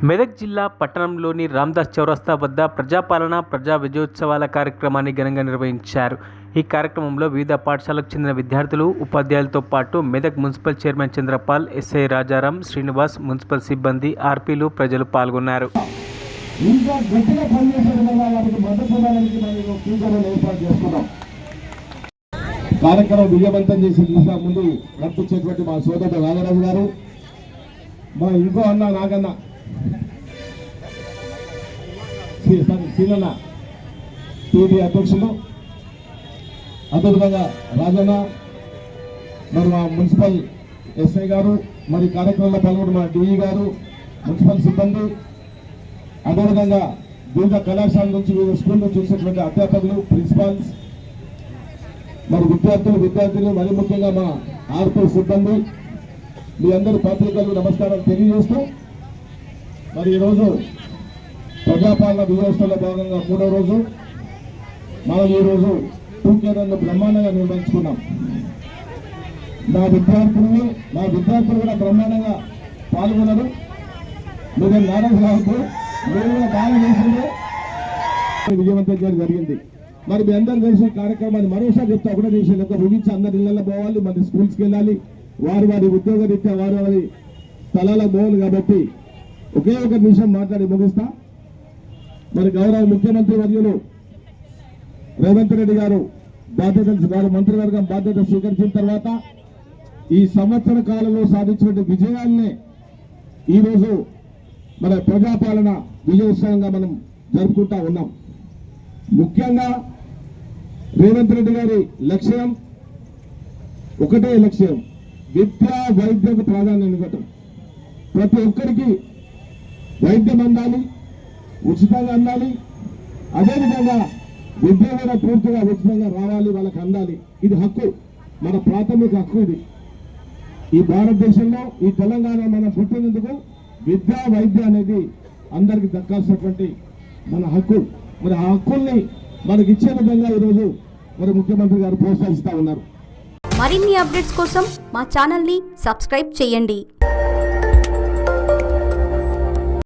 మెదక్ జిల్లా పట్టణంలోని రామ్దాస్ చౌరస్తా వద్ద ప్రజాపాలన ప్రజా విజయోత్సవాల కార్యక్రమాన్ని ఘనంగా నిర్వహించారు. ఈ కార్యక్రమంలో వివిధ పాఠశాలకు చెందిన విద్యార్థులు, ఉపాధ్యాయులతో పాటు Medak municipal chairman Chanderpaul, SI Rajaram, Srinivas, municipal సిబ్బంది, ఆర్పీలు, ప్రజలు పాల్గొన్నారు. కార్యక్రమం విజయవంతం చేసి చూసా ముందు నడిపించేటువంటి మా సోదరుడు రాజరాజు గారు, మా ఇంకో అన్న నాగన్న సీనన్న టీడీ అధ్యక్షులు, అదేవిధంగా రాజన్న, మరి మా మున్సిపల్ ఎస్ఐ గారు, మరి కార్యక్రమంలో పాల్గొన్న మా డిఈ గారు, మున్సిపల్ సిబ్బంది, అదేవిధంగా వివిధ కళాశాల నుంచి వివిధ స్కూల్ నుంచి చూసినటువంటి అధ్యాపకులు, ప్రిన్సిపాల్స్, మరి విద్యార్థులు మరి ముఖ్యంగా మా ఆర్పీ సిబ్బంది, మీ అందరి పత్రికలకు నమస్కారాలు తెలియజేస్తూ, మరి ఈరోజు ప్రజాపాలన విజయోత్సవంలో భాగంగా 3వ రోజు మనం ఈరోజు టూకేరన్ను బ్రహ్మాండంగా నిర్వహించుకున్నాం. మా విద్యార్థులు కూడా బ్రహ్మాండంగా పాల్గొన్నారు. మీరు నారాయణ గారు మీరు కూడా బాగా చేసింది, విజయవంతం చేయడం జరిగింది. మరి మీ అందరూ తెలిసి కార్యక్రమాన్ని మరోసారి చెప్తే ఒకటే నిమిషం ముగించి అందరి ఇళ్లలో పోవాలి, మరి స్కూల్స్కి వెళ్ళాలి, వారి ఉద్యోగ రీత్యా వారి స్థలాలకు పోవాలి. కాబట్టి ఒకే ఒక నిమిషం మాట్లాడి ముగిస్తా. మరి గౌరవ ముఖ్యమంత్రి వర్యులు రేవంత్ రెడ్డి గారు మంత్రివర్గం బాధ్యత స్వీకరించిన తర్వాత ఈ సంవత్సర కాలంలో సాధించిన విజయాలనే ఈరోజు మన ప్రజాపాలన విజయోత్సవంగా మనం జరుపుకుంటా ఉన్నాం. ముఖ్యంగా రేవంత్ రెడ్డి గారి లక్ష్యం ఒకటే లక్ష్యం, విద్యా వైద్యకు ప్రాధాన్యం ఇవ్వటం. ప్రతి ఒక్కరికి వైద్యం అందాలి, ఉచితంగా అందాలి, అదేవిధంగా విద్య కూడా పూర్తిగా ఉచితంగా రావాలి, వాళ్ళకి అందాలి. ఇది హక్కు, మన ప్రాథమిక హక్కు. ఇది ఈ భారతదేశంలో ఈ తెలంగాణ మనం పుట్టినందుకు విద్యా వైద్య అనేది అందరికి దక్కాల్సినటువంటి మన హక్కు. మరి ఆ హక్కుల్ని మనకి ఇచ్చే విధంగా ఈరోజు మరి ముఖ్యమంత్రి గారు ప్రోత్సహిస్తా ఉన్నారు. మరిన్ని అప్డేట్స్ కోసం మా ఛానల్ని సబ్స్క్రైబ్ చేయండి.